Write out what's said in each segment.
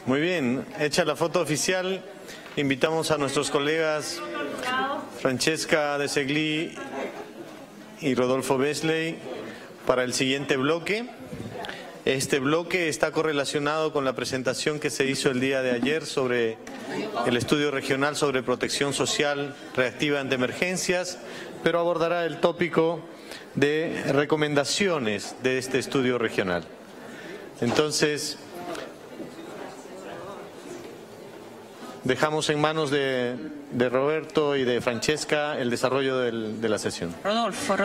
Muy bien, hecha la foto oficial, invitamos a nuestros colegas Francesca de Segli y Rodolfo Besley para el siguiente bloque. Este bloque está correlacionado con la presentación que se hizo el día de ayer sobre el estudio regional sobre protección social reactiva ante emergencias, pero abordará el tópico de recomendaciones de este estudio regional. Entonces, dejamos en manos de Roberto y de Francesca el desarrollo de la sesión. Rodolfo.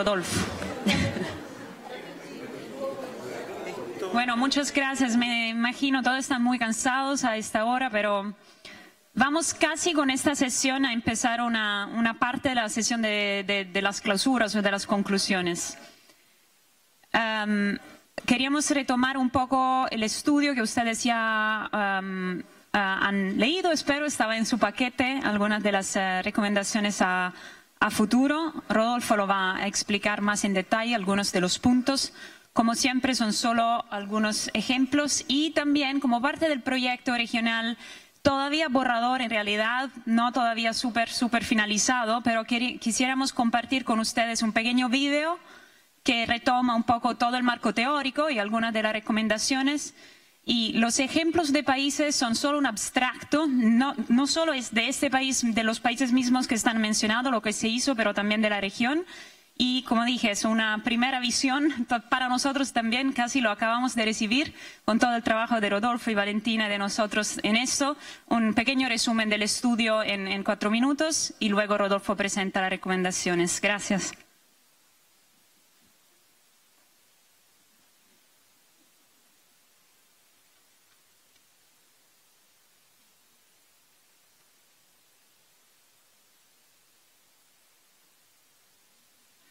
Bueno, muchas gracias. Me imagino todos están muy cansados a esta hora, pero vamos casi con esta sesión a empezar una parte de la sesión de las clausuras o de las conclusiones. Queríamos retomar un poco el estudio que ustedes ya han leído, espero, estaba en su paquete, algunas de las recomendaciones a futuro. Rodolfo lo va a explicar más en detalle, algunos de los puntos. Como siempre, son solo algunos ejemplos y también como parte del proyecto regional, todavía borrador en realidad, no todavía súper finalizado, pero quisiéramos compartir con ustedes un pequeño video que retoma un poco todo el marco teórico y algunas de las recomendaciones. Y los ejemplos de países son solo un abstracto, no solo es de este país, de los países mismos que están mencionados, lo que se hizo, pero también de la región. Y como dije, es una primera visión para nosotros también, casi lo acabamos de recibir con todo el trabajo de Rodolfo y Valentina y de nosotros en esto. Un pequeño resumen del estudio en 4 minutos y luego Rodolfo presenta las recomendaciones. Gracias.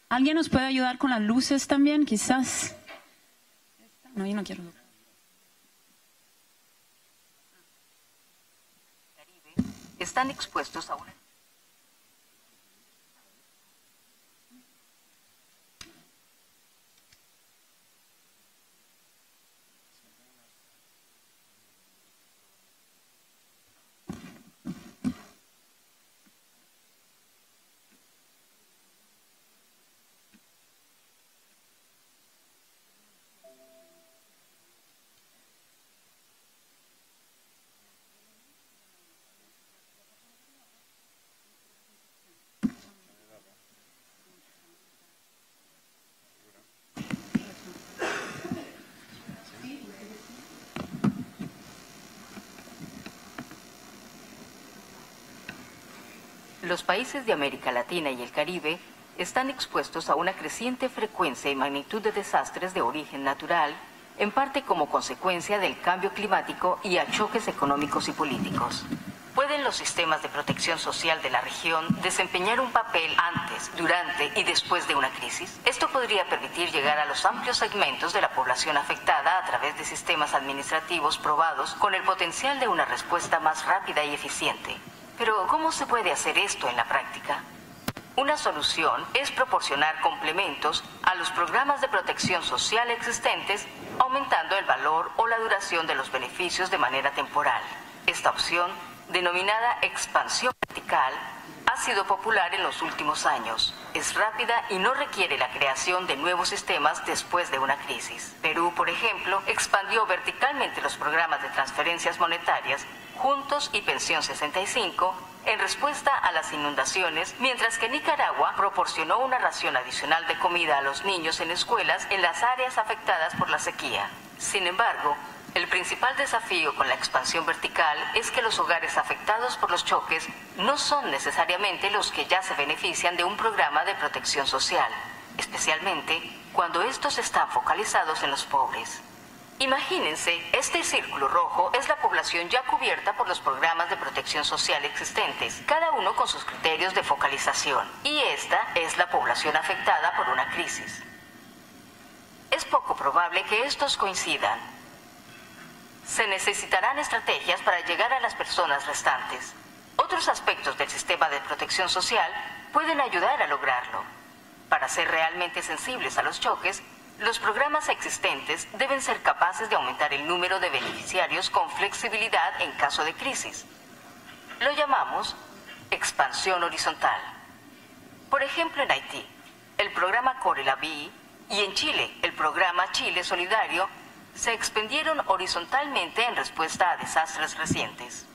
¿Alguien nos puede ayudar con las luces también, quizás? No, yo no quiero. Están expuestos a una... Los países de América Latina y el Caribe están expuestos a una creciente frecuencia y magnitud de desastres de origen natural, en parte como consecuencia del cambio climático y a choques económicos y políticos. ¿Pueden los sistemas de protección social de la región desempeñar un papel antes, durante y después de una crisis? Esto podría permitir llegar a los amplios segmentos de la población afectada a través de sistemas administrativos probados con el potencial de una respuesta más rápida y eficiente. Pero, ¿cómo se puede hacer esto en la práctica? Una solución es proporcionar complementos a los programas de protección social existentes, aumentando el valor o la duración de los beneficios de manera temporal. Esta opción, denominada expansión vertical, ha sido popular en los últimos años. Es rápida y no requiere la creación de nuevos sistemas después de una crisis. Perú, por ejemplo, expandió verticalmente los programas de transferencias monetarias Juntos y Pensión 65 en respuesta a las inundaciones, mientras que Nicaragua proporcionó una ración adicional de comida a los niños en escuelas en las áreas afectadas por la sequía. Sin embargo, el principal desafío con la expansión vertical es que los hogares afectados por los choques no son necesariamente los que ya se benefician de un programa de protección social, especialmente cuando estos están focalizados en los pobres. Imagínense, este círculo rojo es la población ya cubierta por los programas de protección social existentes, cada uno con sus criterios de focalización, y esta es la población afectada por una crisis. Es poco probable que estos coincidan. Se necesitarán estrategias para llegar a las personas restantes. Otros aspectos del sistema de protección social pueden ayudar a lograrlo. Para ser realmente sensibles a los choques, Los programas existentes deben ser capaces de aumentar el número de beneficiarios con flexibilidad en caso de crisis. Lo llamamos expansión horizontal. Por ejemplo, en Haití, el programa Corelaví, y en Chile, el programa Chile Solidario, se expandieron horizontalmente en respuesta a desastres recientes.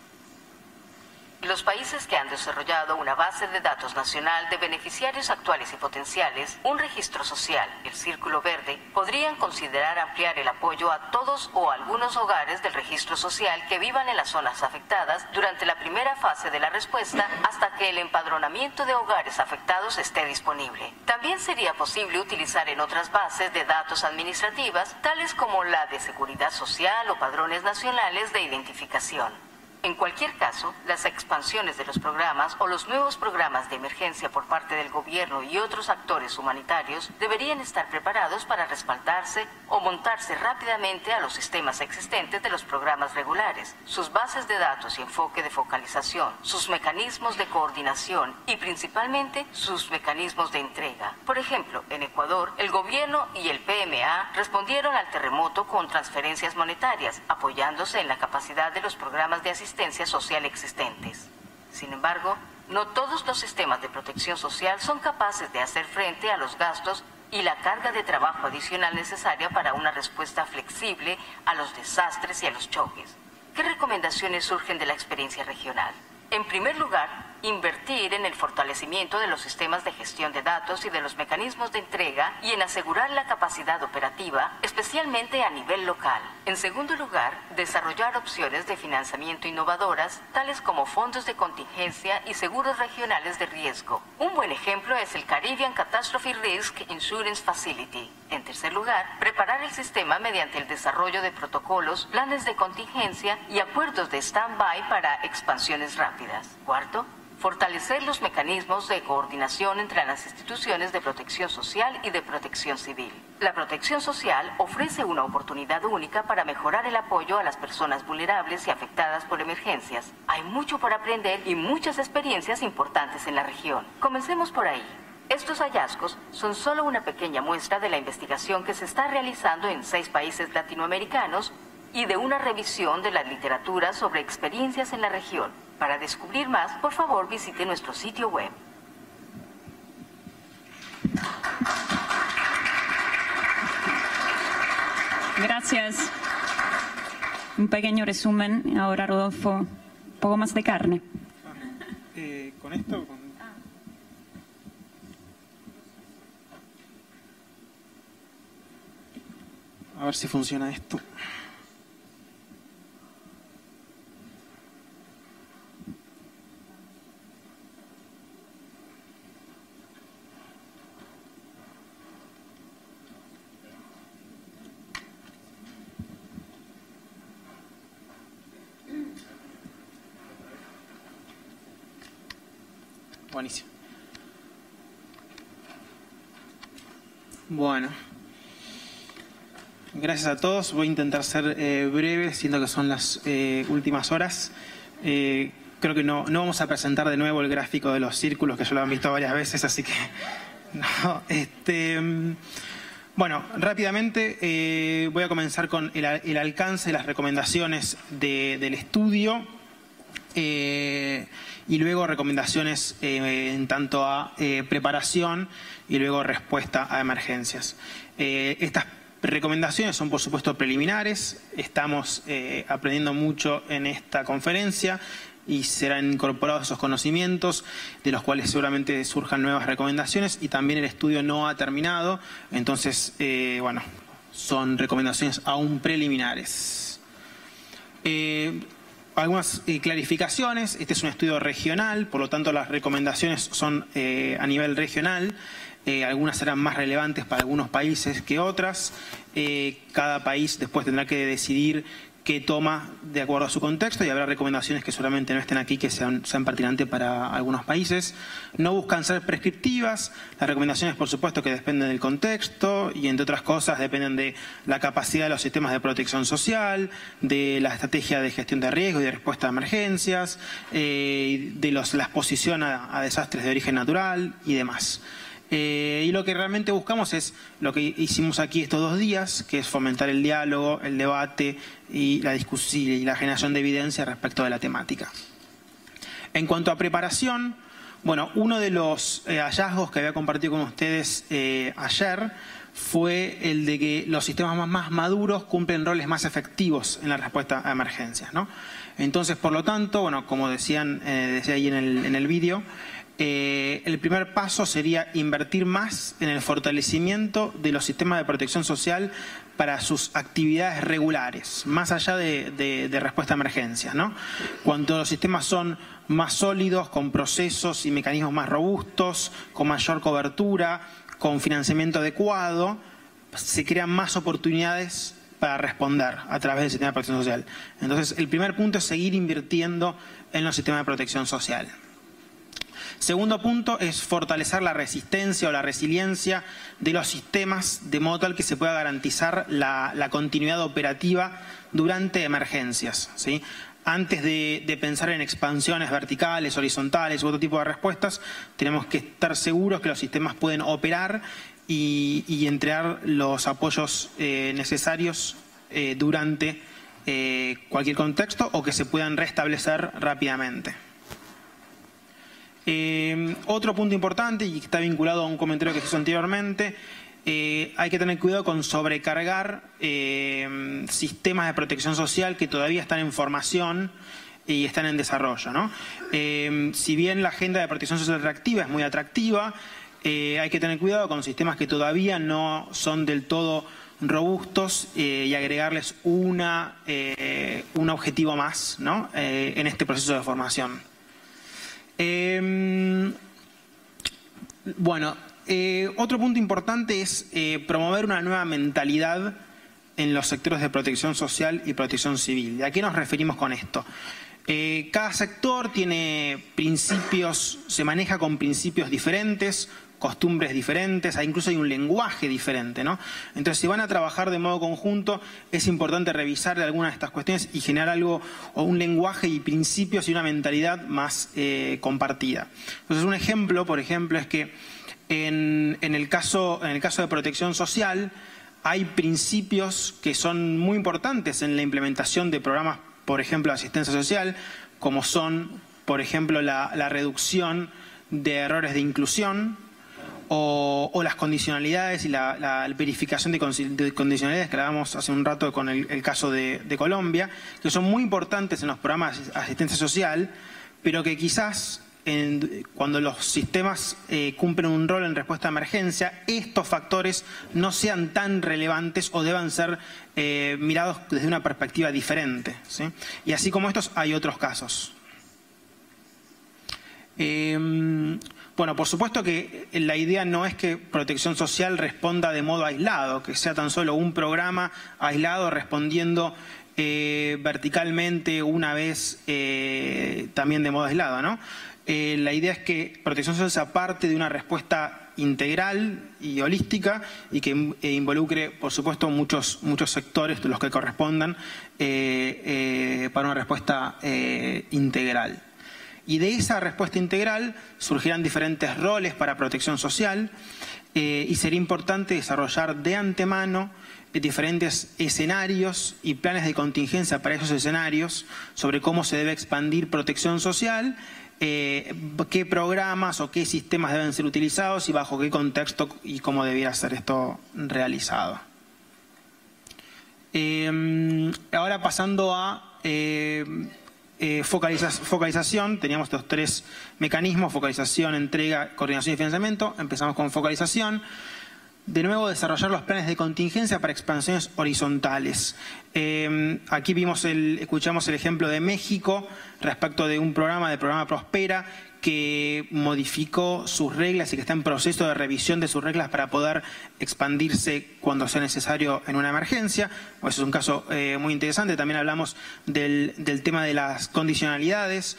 Los países que han desarrollado una base de datos nacional de beneficiarios actuales y potenciales, un registro social, el Círculo Verde, podrían considerar ampliar el apoyo a todos o algunos hogares del registro social que vivan en las zonas afectadas durante la primera fase de la respuesta hasta que el empadronamiento de hogares afectados esté disponible. También sería posible utilizar en otras bases de datos administrativas, tales como la de Seguridad Social o padrones nacionales de identificación. En cualquier caso, las expansiones de los programas o los nuevos programas de emergencia por parte del gobierno y otros actores humanitarios deberían estar preparados para respaldarse o montarse rápidamente a los sistemas existentes de los programas regulares, sus bases de datos y enfoque de focalización, sus mecanismos de coordinación y principalmente sus mecanismos de entrega. Por ejemplo, en Ecuador, el gobierno y el PMA respondieron al terremoto con transferencias monetarias, apoyándose en la capacidad de los programas de asistencia social existentes. Sin embargo, no todos los sistemas de protección social son capaces de hacer frente a los gastos y la carga de trabajo adicional necesaria para una respuesta flexible a los desastres y a los choques. ¿Qué recomendaciones surgen de la experiencia regional? En primer lugar, invertir en el fortalecimiento de los sistemas de gestión de datos y de los mecanismos de entrega y en asegurar la capacidad operativa, especialmente a nivel local. En segundo lugar, desarrollar opciones de financiamiento innovadoras, tales como fondos de contingencia y seguros regionales de riesgo. Un buen ejemplo es el Caribbean Catastrophe Risk Insurance Facility. En tercer lugar, preparar el sistema mediante el desarrollo de protocolos, planes de contingencia y acuerdos de stand-by para expansiones rápidas. Cuarto, fortalecer los mecanismos de coordinación entre las instituciones de protección social y de protección civil. La protección social ofrece una oportunidad única para mejorar el apoyo a las personas vulnerables y afectadas por emergencias. Hay mucho por aprender y muchas experiencias importantes en la región. Comencemos por ahí. Estos hallazgos son solo una pequeña muestra de la investigación que se está realizando en 6 países latinoamericanos y de una revisión de la literatura sobre experiencias en la región. Para descubrir más, por favor, visite nuestro sitio web. Gracias. Un pequeño resumen. Ahora, Rodolfo, un poco más de carne. ¿Con esto? A ver si funciona esto. Buenísimo. Bueno. Gracias a todos. Voy a intentar ser breve, siento que son las últimas horas. Creo que no vamos a presentar de nuevo el gráfico de los círculos, que ya lo han visto varias veces, así que... no, bueno, rápidamente voy a comenzar con el alcance de las recomendaciones del estudio y luego recomendaciones en tanto a preparación y luego respuesta a emergencias. Estas recomendaciones son, por supuesto, preliminares. Estamos aprendiendo mucho en esta conferencia y serán incorporados esos conocimientos, de los cuales seguramente surjan nuevas recomendaciones, y también el estudio no ha terminado, entonces, bueno, son recomendaciones aún preliminares. Algunas clarificaciones. Este es un estudio regional, por lo tanto las recomendaciones son a nivel regional. Algunas serán más relevantes para algunos países que otras. Cada país después tendrá que decidir qué toma de acuerdo a su contexto, y habrá recomendaciones que seguramente no estén aquí, que sean pertinentes para algunos países. No buscan ser prescriptivas. Las recomendaciones, por supuesto, que dependen del contexto y, entre otras cosas, dependen de la capacidad de los sistemas de protección social, de la estrategia de gestión de riesgo y de respuesta a emergencias, de la exposición a desastres de origen natural y demás. Y lo que realmente buscamos es lo que hicimos aquí estos 2 días, que es fomentar el diálogo, el debate y la discusión y la generación de evidencia respecto de la temática. En cuanto a preparación, bueno, uno de los hallazgos que había compartido con ustedes ayer fue el de que los sistemas más maduros cumplen roles más efectivos en la respuesta a emergencias, ¿no? Entonces, por lo tanto, bueno, como decía ahí en el vídeo, el primer paso sería invertir más en el fortalecimiento de los sistemas de protección social para sus actividades regulares, más allá de respuesta a emergencias, ¿no? Cuando los sistemas son más sólidos, con procesos y mecanismos más robustos, con mayor cobertura, con financiamiento adecuado, se crean más oportunidades para responder a través del sistema de protección social. Entonces, el primer punto es seguir invirtiendo en los sistemas de protección social. Segundo punto es fortalecer la resistencia o la resiliencia de los sistemas de modo tal que se pueda garantizar la continuidad operativa durante emergencias, ¿sí? Antes de pensar en expansiones verticales, horizontales u otro tipo de respuestas, tenemos que estar seguros que los sistemas pueden operar y entregar los apoyos necesarios durante cualquier contexto o que se puedan restablecer rápidamente. Otro punto importante y que está vinculado a un comentario que se hizo anteriormente, hay que tener cuidado con sobrecargar sistemas de protección social que todavía están en formación y están en desarrollo, ¿no? Si bien la agenda de protección social atractiva es muy atractiva, hay que tener cuidado con sistemas que todavía no son del todo robustos y agregarles un objetivo más, ¿no? En este proceso de formación. Otro punto importante es promover una nueva mentalidad en los sectores de protección social y protección civil. ¿A qué nos referimos con esto? Cada sector tiene principios, se maneja con principios diferentes, costumbres diferentes, incluso hay un lenguaje diferente, ¿no? Entonces, si van a trabajar de modo conjunto, es importante revisar algunas de estas cuestiones y generar algo, o un lenguaje y principios y una mentalidad más compartida. Entonces, un ejemplo, por ejemplo, es que en el caso de protección social, hay principios que son muy importantes en la implementación de programas, por ejemplo, de asistencia social, como son, por ejemplo, la reducción de errores de inclusión, o las condicionalidades y la verificación de condicionalidades que hablábamos hace un rato con el caso de Colombia, que son muy importantes en los programas de asistencia social, pero que quizás cuando los sistemas cumplen un rol en respuesta a emergencia, estos factores no sean tan relevantes o deban ser mirados desde una perspectiva diferente, ¿sí? Y así como estos hay otros casos. Bueno, por supuesto que la idea no es que protección social responda de modo aislado, que sea tan solo un programa aislado respondiendo verticalmente una vez también de modo aislado, ¿no? La idea es que protección social sea parte de una respuesta integral y holística y que involucre, por supuesto, muchos sectores de los que correspondan para una respuesta integral. Y de esa respuesta integral surgirán diferentes roles para protección social y sería importante desarrollar de antemano diferentes escenarios y planes de contingencia para esos escenarios sobre cómo se debe expandir protección social, qué programas o qué sistemas deben ser utilizados y bajo qué contexto y cómo debiera ser esto realizado. Ahora pasando a focalización, teníamos estos 3 mecanismos: focalización, entrega, coordinación y financiamiento. Empezamos con focalización. De nuevo, desarrollar los planes de contingencia para expansiones horizontales. Aquí escuchamos el ejemplo de México respecto de un programa Prospera que modificó sus reglas y que está en proceso de revisión de sus reglas para poder expandirse cuando sea necesario en una emergencia. Eso es un caso muy interesante. También hablamos del tema de las condicionalidades,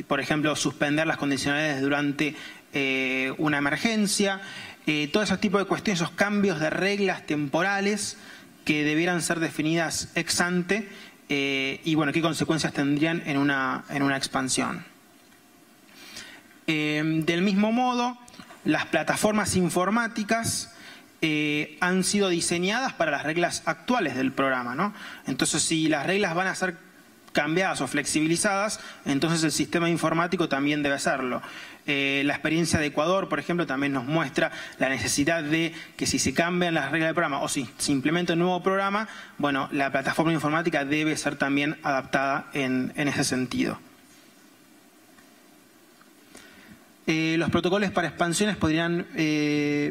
por ejemplo, suspender las condicionalidades durante una emergencia. Todo ese tipo de cuestiones, esos cambios de reglas temporales que debieran ser definidas ex ante y bueno, qué consecuencias tendrían en una expansión. Del mismo modo, las plataformas informáticas han sido diseñadas para las reglas actuales del programa, ¿no? Entonces, si las reglas van a ser cambiadas o flexibilizadas, entonces el sistema informático también debe hacerlo. La experiencia de Ecuador, por ejemplo, también nos muestra la necesidad de que si se cambian las reglas del programa o si se implementa un nuevo programa, bueno, la plataforma informática debe ser también adaptada en ese sentido. Los protocolos para expansiones podrían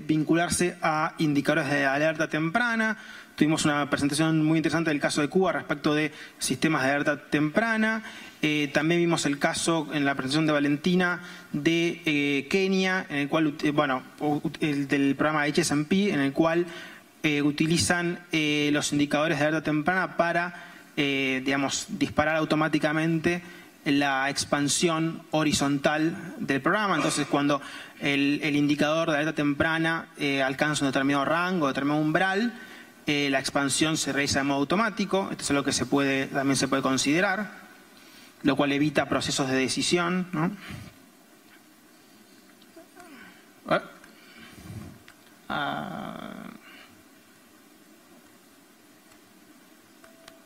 vincularse a indicadores de alerta temprana. Tuvimos una presentación muy interesante del caso de Cuba respecto de sistemas de alerta temprana. También vimos el caso en la presentación de Valentina de Kenia, en el cual, bueno, del programa HSMP, en el cual utilizan los indicadores de alerta temprana para, digamos, disparar automáticamente la expansión horizontal del programa. Entonces, cuando el indicador de alerta temprana alcanza un determinado rango, determinado umbral, la expansión se realiza de modo automático. Esto es algo que también se puede considerar, lo cual evita procesos de decisión, ¿no?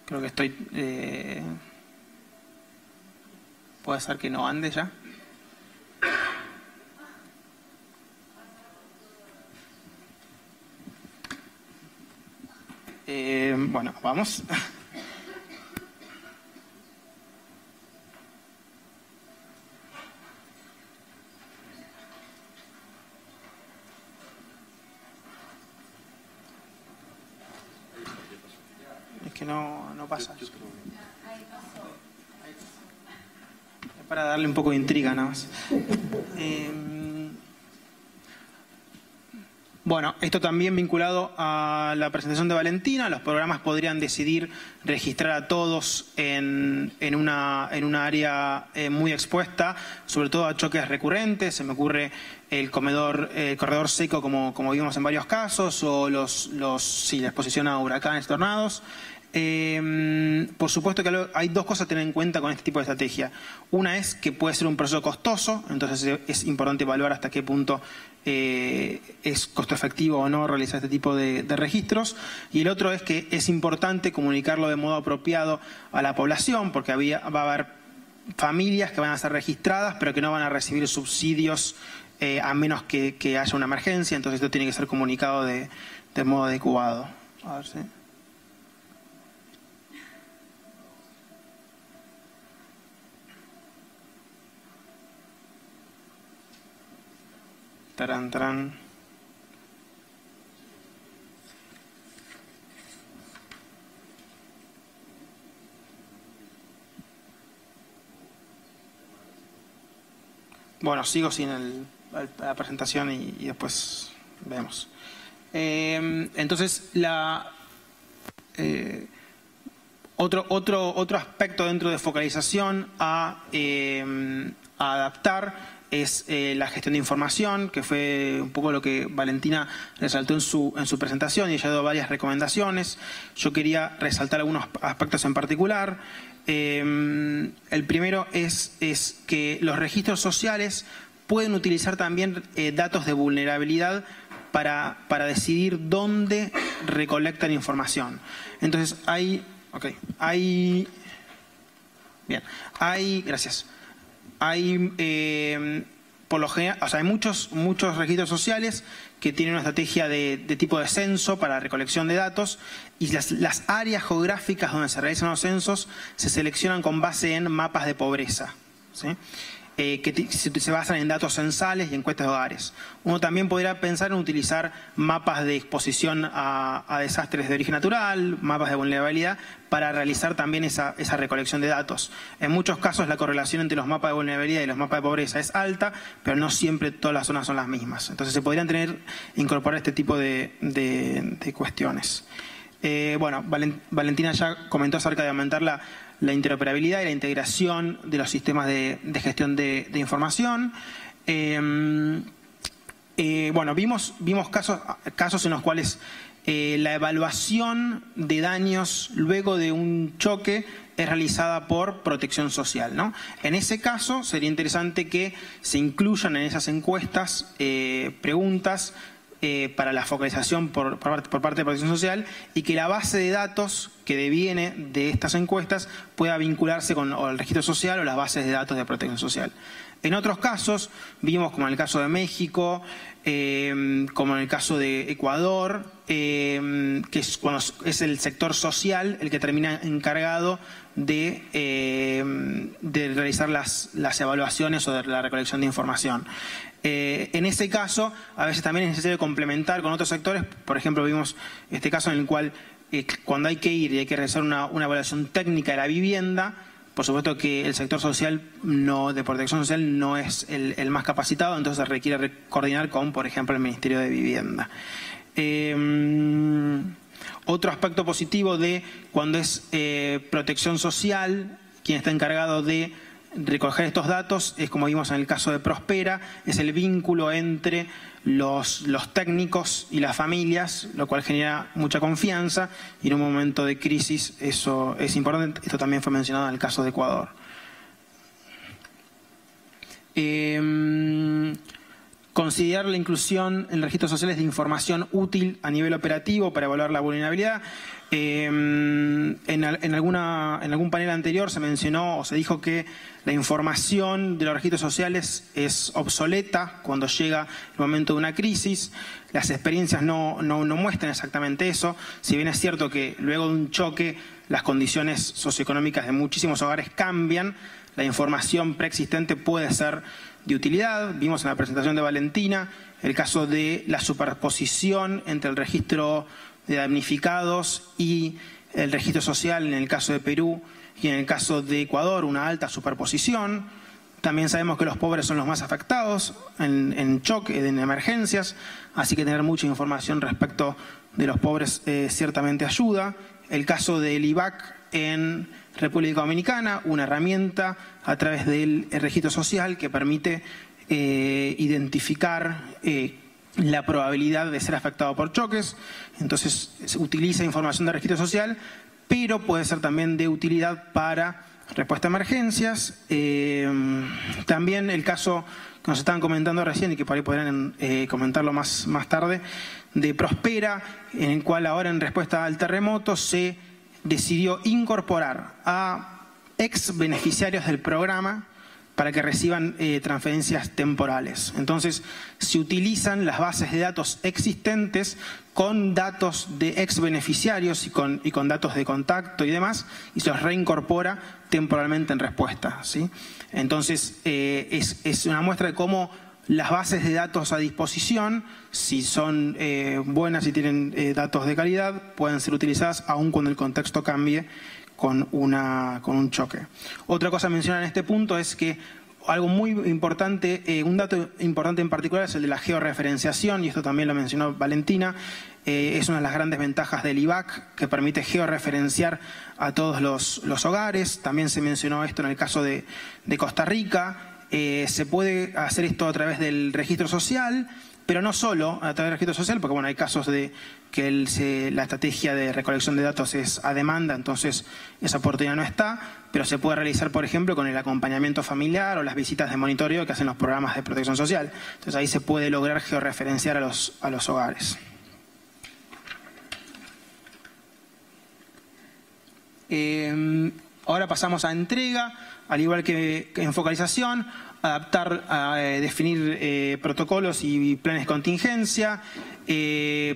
Creo que estoy... ¿Puede ser que no ande ya? Bueno, vamos. Es que no pasa. Para darle un poco de intriga nada más. Bueno, esto también vinculado a la presentación de Valentina. Los programas podrían decidir registrar a todos en una área muy expuesta, sobre todo a choques recurrentes. Se me ocurre el corredor seco, como vimos en varios casos, o la exposición a huracanes, tornados. Por supuesto que hay dos cosas a tener en cuenta con este tipo de estrategia. Una es que puede ser un proceso costoso, entonces es importante evaluar hasta qué punto es costo efectivo o no realizar este tipo de registros. Y el otro es que es importante comunicarlo de modo apropiado a la población, porque va a haber familias que van a ser registradas pero que no van a recibir subsidios a menos que haya una emergencia. Entonces esto tiene que ser comunicado de modo adecuado. A ver si... Tarán. Bueno, sigo sin la presentación y después vemos. Entonces, otro aspecto dentro de focalización a adaptar es la gestión de información, que fue un poco lo que Valentina resaltó en su presentación, y ella ha dado varias recomendaciones. Yo quería resaltar algunos aspectos en particular. El primero es que los registros sociales pueden utilizar también datos de vulnerabilidad para decidir dónde recolectan información. Entonces por lo general, hay muchos registros sociales que tienen una estrategia de tipo de censo para recolección de datos, y las áreas geográficas donde se realizan los censos se seleccionan con base en mapas de pobreza, ¿sí? Que se basan en datos censales y encuestas de hogares. Uno también podría pensar en utilizar mapas de exposición a desastres de origen natural, mapas de vulnerabilidad, para realizar también esa recolección de datos. En muchos casos la correlación entre los mapas de vulnerabilidad y los mapas de pobreza es alta, pero no siempre todas las zonas son las mismas. Entonces se podrían incorporar este tipo de cuestiones. Bueno, Valentina ya comentó acerca de aumentar la interoperabilidad y la integración de los sistemas de gestión de información. Bueno, vimos casos en los cuales la evaluación de daños luego de un choque es realizada por Protección Social, ¿no? En ese caso sería interesante que se incluyan en esas encuestas preguntas para la focalización por parte de Protección Social, y que la base de datos que deviene de estas encuestas pueda vincularse con o el registro social o las bases de datos de Protección Social. En otros casos, vimos como en el caso de México, como en el caso de Ecuador, que es cuando es el sector social el que termina encargado de realizar las evaluaciones o de la recolección de información. En ese caso, a veces también es necesario complementar con otros sectores. Por ejemplo, vimos este caso en el cual cuando hay que ir y hay que realizar una evaluación técnica de la vivienda, por supuesto que el sector social de Protección Social no es el más capacitado, entonces se requiere coordinar con, por ejemplo, el Ministerio de Vivienda. Otro aspecto positivo de cuando es Protección Social quien está encargado de recoger estos datos es, como vimos en el caso de Prospera, es el vínculo entre los técnicos y las familias, lo cual genera mucha confianza, y en un momento de crisis eso es importante. Esto también fue mencionado en el caso de Ecuador. Considerar la inclusión en registros sociales de información útil a nivel operativo para evaluar la vulnerabilidad. En algún panel anterior se mencionó o se dijo que la información de los registros sociales es obsoleta cuando llega el momento de una crisis. Las experiencias no muestran exactamente eso. Si bien es cierto que luego de un choque las condiciones socioeconómicas de muchísimos hogares cambian, la información preexistente puede ser de utilidad. Vimos en la presentación de Valentina el caso de la superposición entre el registro de damnificados y el registro social en el caso de Perú, y en el caso de Ecuador una alta superposición. También sabemos que los pobres son los más afectados en choque, en emergencias, así que tener mucha información respecto de los pobres ciertamente ayuda. El caso del IVAC en República Dominicana, una herramienta a través del registro social que permite identificar la probabilidad de ser afectado por choques. Entonces se utiliza información de registro social, pero puede ser también de utilidad para respuesta a emergencias. También el caso que nos estaban comentando recién, y que por ahí podrán comentarlo más tarde, de Prospera, en el cual ahora en respuesta al terremoto se decidió incorporar a ex beneficiarios del programa para que reciban transferencias temporales. Entonces se utilizan las bases de datos existentes con datos de ex beneficiarios y con datos de contacto y demás, y se los reincorpora temporalmente en respuesta, ¿sí? Entonces es una muestra de cómo las bases de datos a disposición, si son buenas y tienen datos de calidad, pueden ser utilizadas aun cuando el contexto cambie con un choque. Otra cosa a mencionar en este punto es que algo muy importante, un dato importante en particular es el de la georreferenciación, y esto también lo mencionó Valentina. Es una de las grandes ventajas del IVAC, que permite georreferenciar a todos los hogares. También se mencionó esto en el caso de Costa Rica. Se puede hacer esto a través del registro social, pero no solo a través del registro social, porque bueno, hay casos de que la estrategia de recolección de datos es a demanda, entonces esa oportunidad no está, pero se puede realizar, por ejemplo, con el acompañamiento familiar o las visitas de monitoreo que hacen los programas de protección social. Entonces ahí se puede lograr georreferenciar a los hogares. Ahora pasamos a entrega, al igual que en focalización, definir protocolos y planes de contingencia,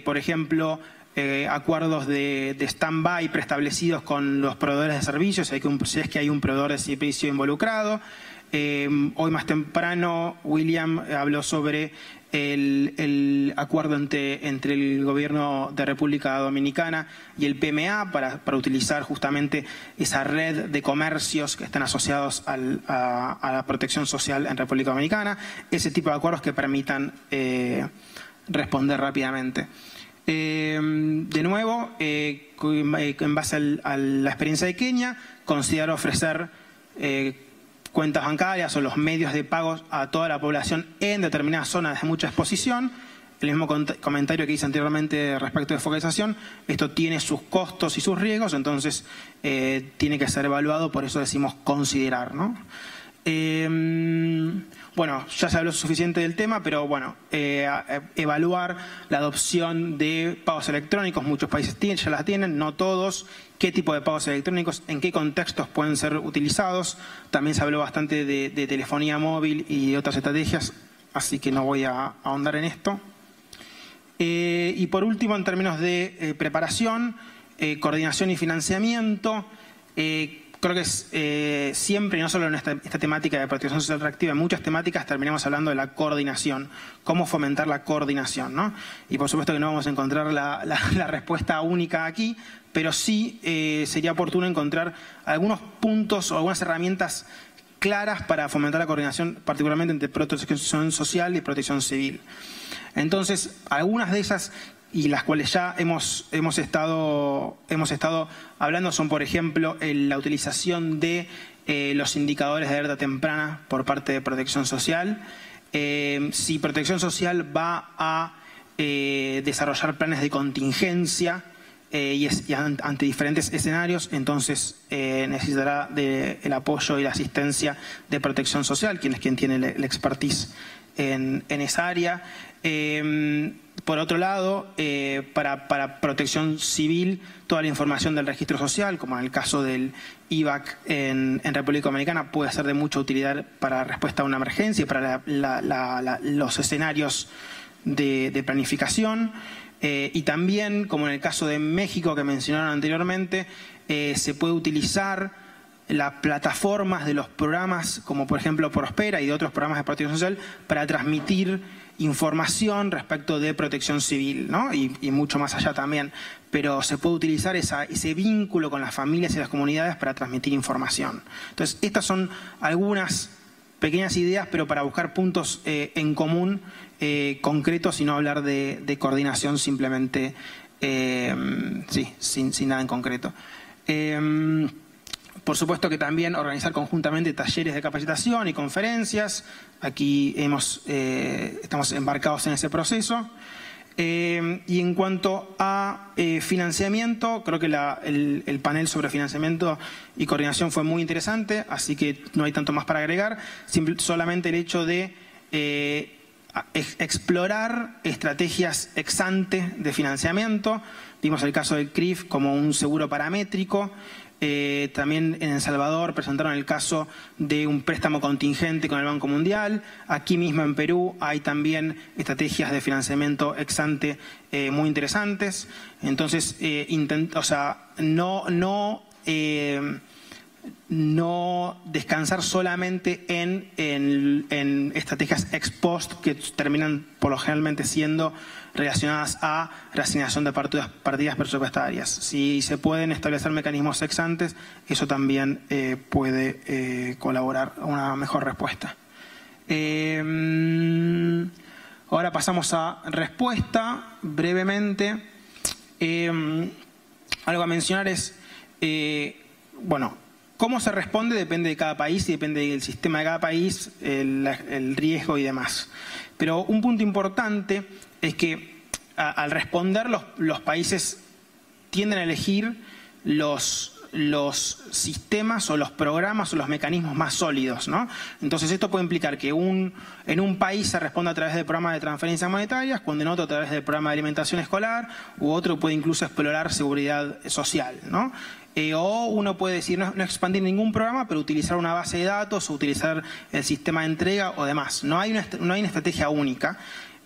por ejemplo, acuerdos de stand-by preestablecidos con los proveedores de servicios, si es que hay un proveedor de servicio involucrado. Hoy más temprano William habló sobre el acuerdo entre el gobierno de República Dominicana y el PMA para utilizar justamente esa red de comercios que están asociados a la protección social en República Dominicana, ese tipo de acuerdos que permitan responder rápidamente. De nuevo, en base a la experiencia de Kenia, considero ofrecer cuentas bancarias o los medios de pagos a toda la población en determinadas zonas de mucha exposición. el mismo comentario que hice anteriormente respecto de focalización, esto tiene sus costos y sus riesgos, entonces tiene que ser evaluado, por eso decimos considerar, ¿no? Bueno, ya se habló suficiente del tema, pero bueno, evaluar la adopción de pagos electrónicos, muchos países ya la tienen, no todos, qué tipo de pagos electrónicos, en qué contextos pueden ser utilizados, también se habló bastante de telefonía móvil y de otras estrategias, así que no voy a ahondar en esto. Y por último, en términos de preparación, coordinación y financiamiento, creo que es siempre, y no solo en esta temática de protección social reactiva, en muchas temáticas terminamos hablando de la coordinación, cómo fomentar la coordinación, ¿no? Y por supuesto que no vamos a encontrar la respuesta única aquí, pero sí sería oportuno encontrar algunos puntos o algunas herramientas claras para fomentar la coordinación, particularmente entre protección social y protección civil. Entonces, algunas de esas y las cuales ya hemos estado hablando son, por ejemplo, la utilización de los indicadores de alerta temprana por parte de protección social. Si protección social va a desarrollar planes de contingencia y ante diferentes escenarios, entonces necesitará el apoyo y la asistencia de protección social, quien tiene el expertise en esa área. Por otro lado, para protección civil, toda la información del registro social, como en el caso del IVAC en República Dominicana, puede ser de mucha utilidad para respuesta a una emergencia y para los escenarios de planificación. Y también, como en el caso de México que mencionaron anteriormente, se puede utilizar las plataformas de los programas, como por ejemplo Prospera y de otros programas de protección social, para transmitir información respecto de protección civil, ¿no? Y mucho más allá también. Pero se puede utilizar ese vínculo con las familias y las comunidades para transmitir información. Entonces, estas son algunas pequeñas ideas, pero para buscar puntos en común concretos y no hablar de coordinación simplemente, sin nada en concreto. Por supuesto que también organizar conjuntamente talleres de capacitación y conferencias. Aquí estamos embarcados en ese proceso. Y en cuanto a financiamiento, creo que el panel sobre financiamiento y coordinación fue muy interesante, así que no hay tanto más para agregar. Solamente el hecho de explorar estrategias ex ante de financiamiento. Vimos el caso del CRIF como un seguro paramétrico. También en El Salvador presentaron el caso de un préstamo contingente con el Banco Mundial. Aquí mismo en Perú hay también estrategias de financiamiento ex ante muy interesantes. Entonces, no descansar solamente en estrategias ex post que terminan por lo generalmente siendo relacionadas a reasignación de partidas presupuestarias. Si se pueden establecer mecanismos ex antes, eso también puede colaborar a una mejor respuesta. Ahora pasamos a respuesta, brevemente. Algo a mencionar es, bueno, cómo se responde depende de cada país y depende del sistema de cada país, el riesgo y demás. Pero un punto importante es que al responder los países tienden a elegir los sistemas o los programas o los mecanismos más sólidos, ¿no? Entonces esto puede implicar que en un país se responda a través del programa de transferencias monetarias, cuando en otro a través del programa de alimentación escolar, u otro puede incluso explorar seguridad social, ¿no? O uno puede decir no expandir ningún programa, pero utilizar una base de datos o utilizar el sistema de entrega o demás. No hay una estrategia única.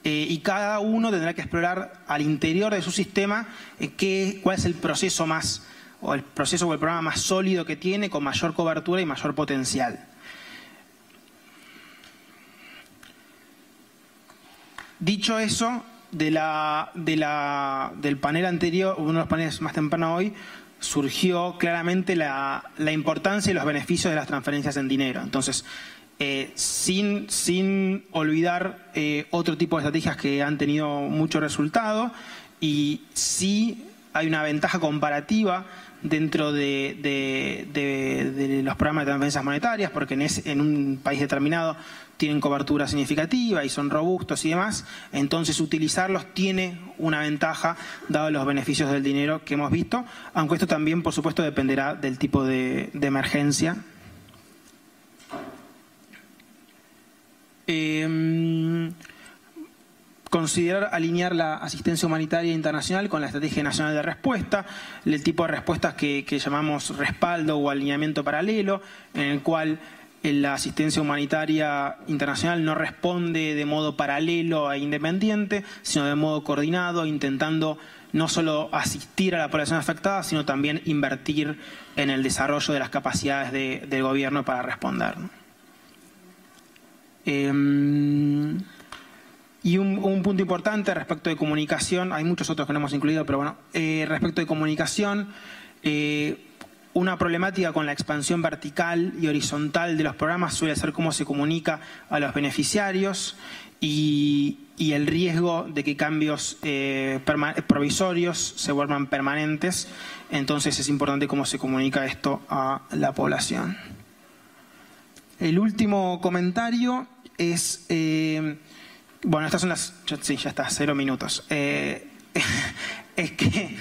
Y cada uno tendrá que explorar al interior de su sistema cuál es el proceso o el programa más sólido que tiene, con mayor cobertura y mayor potencial. Dicho eso, del panel anterior, uno de los paneles más temprano hoy, surgió claramente la importancia y los beneficios de las transferencias en dinero. Entonces, sin olvidar otro tipo de estrategias que han tenido mucho resultado, y sí hay una ventaja comparativa dentro de los programas de transferencias monetarias, porque en un país determinado tienen cobertura significativa y son robustos y demás, entonces utilizarlos tiene una ventaja dado los beneficios del dinero que hemos visto, aunque esto también, por supuesto, dependerá del tipo de emergencia. Considerar alinear la asistencia humanitaria internacional con la Estrategia Nacional de Respuesta, el tipo de respuestas que llamamos respaldo o alineamiento paralelo, en el cual la asistencia humanitaria internacional no responde de modo paralelo e independiente, sino de modo coordinado, intentando no solo asistir a la población afectada, sino también invertir en el desarrollo de las capacidades del gobierno para responder, ¿no? Y un punto importante respecto de comunicación, hay muchos otros que no hemos incluido, pero bueno, respecto de comunicación, una problemática con la expansión vertical y horizontal de los programas suele ser cómo se comunica a los beneficiarios y el riesgo de que cambios provisorios se vuelvan permanentes. Entonces es importante cómo se comunica esto a la población. El último comentario es... bueno, estas son las... Sí, ya está, 0 minutos. Es que,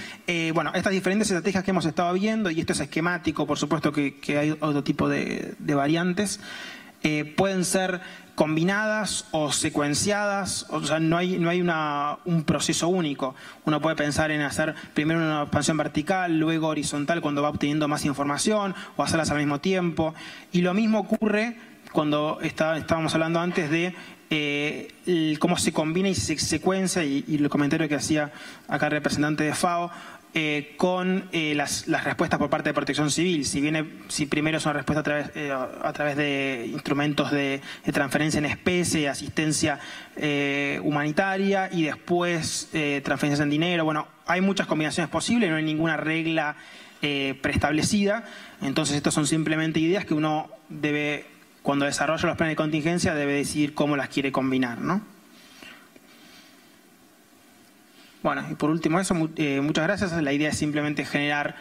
bueno, estas diferentes estrategias que hemos estado viendo, y esto es esquemático, por supuesto que hay otro tipo de variantes, pueden ser combinadas o secuenciadas, o sea, no hay un proceso único. Uno puede pensar en hacer primero una expansión vertical, luego horizontal cuando va obteniendo más información, o hacerlas al mismo tiempo. Y lo mismo ocurre cuando estábamos hablando antes de cómo se combina y se secuencia, y el comentario que hacía acá el representante de FAO, con las respuestas por parte de Protección Civil. Si primero es una respuesta a través de instrumentos de transferencia en especie, asistencia humanitaria, y después transferencias en dinero. Bueno, hay muchas combinaciones posibles, no hay ninguna regla preestablecida. Entonces, estas son simplemente ideas que uno debe, cuando desarrolla los planes de contingencia, debe decidir cómo las quiere combinar, ¿no? Bueno, y por último eso, muchas gracias. La idea es simplemente generar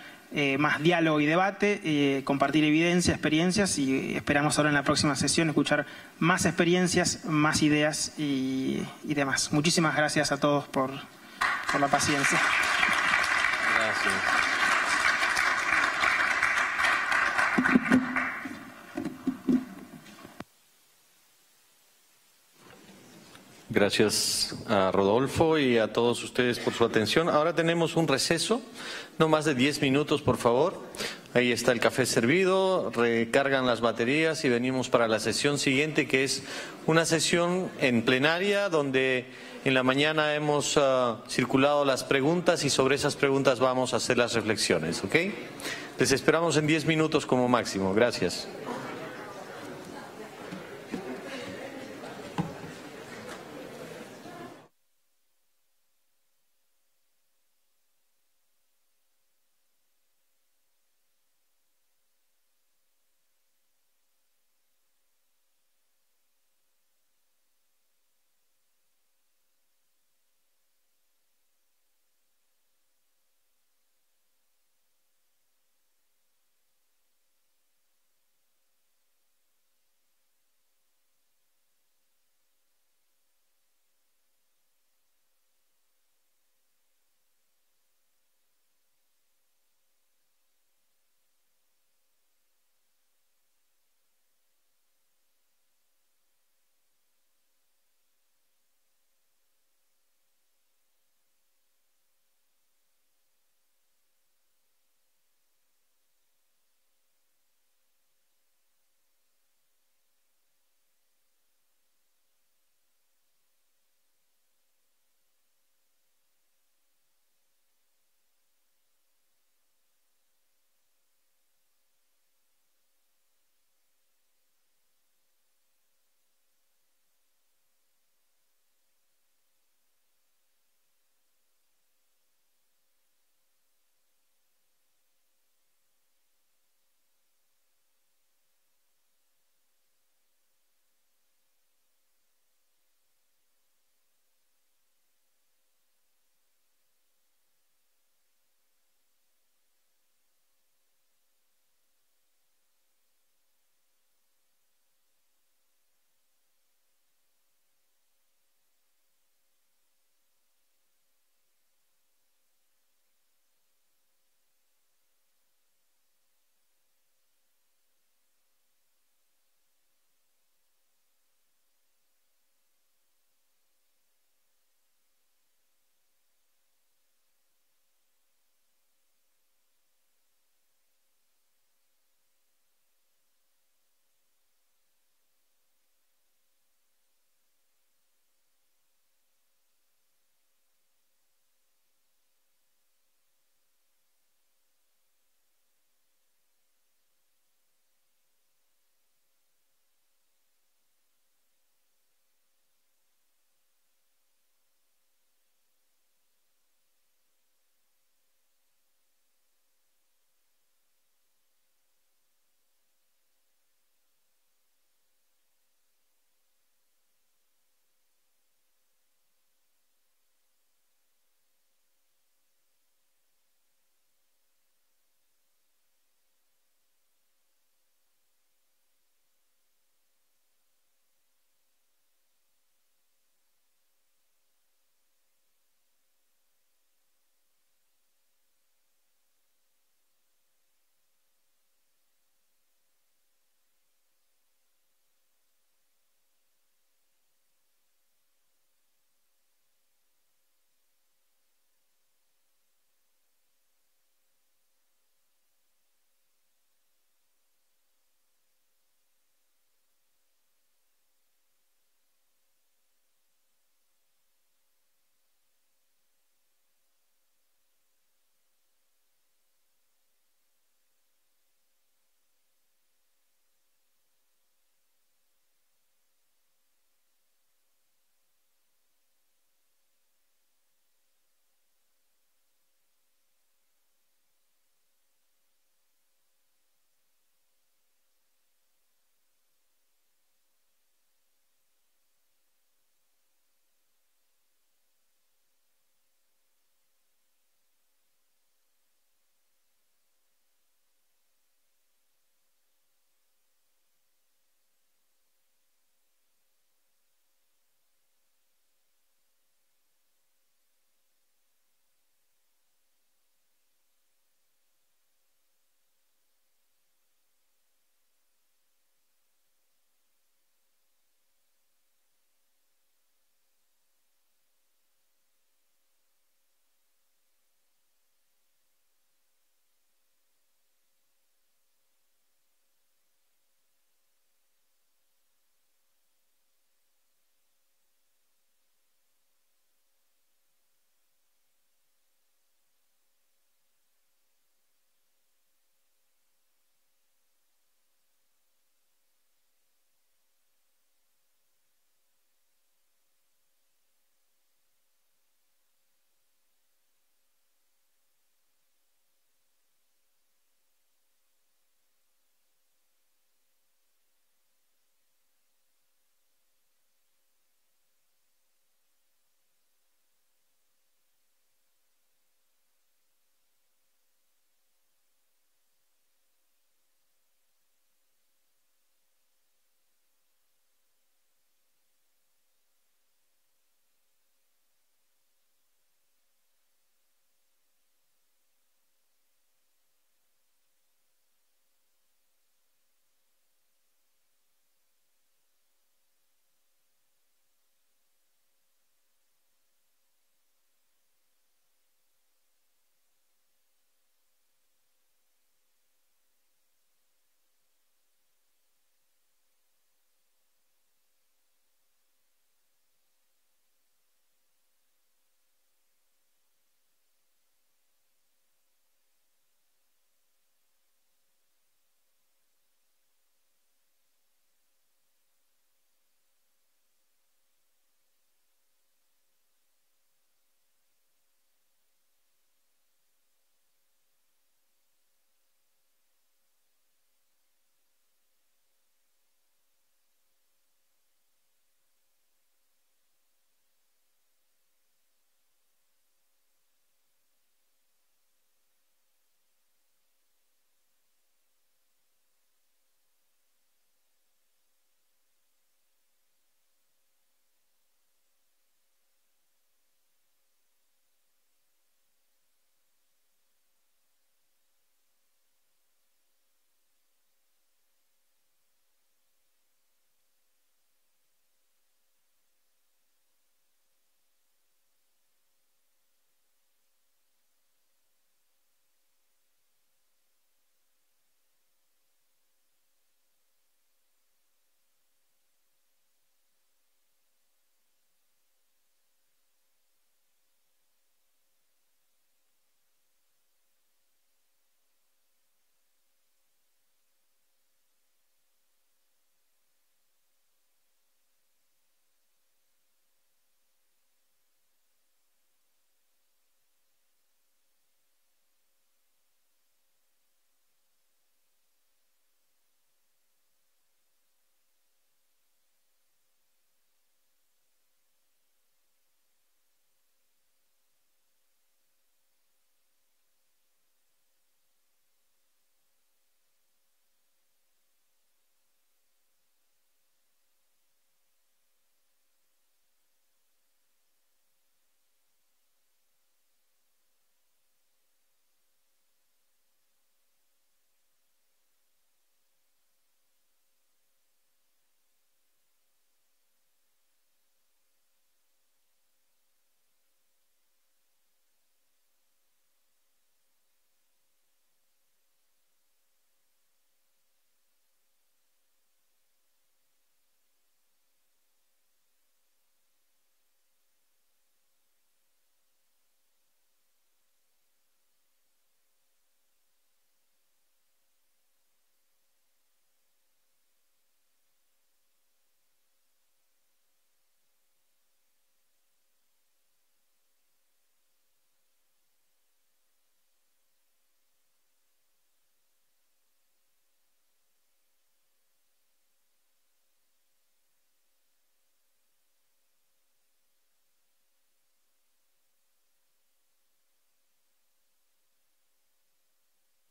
más diálogo y debate, compartir evidencia, experiencias, y esperamos ahora en la próxima sesión escuchar más experiencias, más ideas y demás. Muchísimas gracias a todos por la paciencia. Gracias. Gracias a Rodolfo y a todos ustedes por su atención. Ahora tenemos un receso, no más de 10 minutos, por favor. Ahí está el café servido, recargan las baterías y venimos para la sesión siguiente, que es una sesión en plenaria donde en la mañana hemos circulado las preguntas y sobre esas preguntas vamos a hacer las reflexiones, ¿ok? Les esperamos en 10 minutos como máximo. Gracias.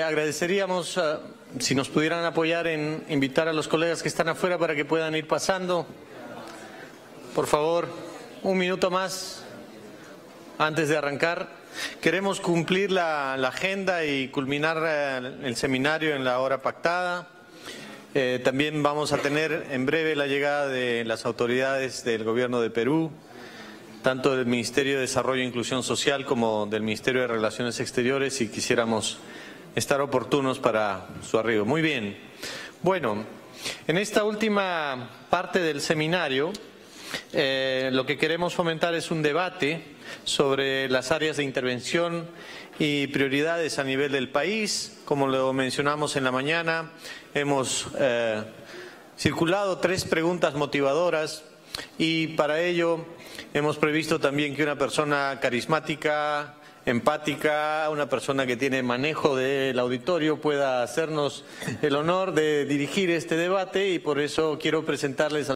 Agradeceríamos si nos pudieran apoyar en invitar a los colegas que están afuera para que puedan ir pasando. Por favor, un minuto más antes de arrancar. Queremos cumplir la agenda y culminar el seminario en la hora pactada. También vamos a tener en breve la llegada de las autoridades del Gobierno de Perú, tanto del Ministerio de Desarrollo e Inclusión Social como del Ministerio de Relaciones Exteriores, y quisiéramos estar oportunos para su arribo. Muy bien. Bueno, en esta última parte del seminario, lo que queremos fomentar es un debate sobre las áreas de intervención y prioridades a nivel del país. Como lo mencionamos en la mañana, hemos circulado 3 preguntas motivadoras y para ello hemos previsto también que una persona carismática, empática, una persona que tiene manejo del auditorio pueda hacernos el honor de dirigir este debate, y por eso quiero presentarles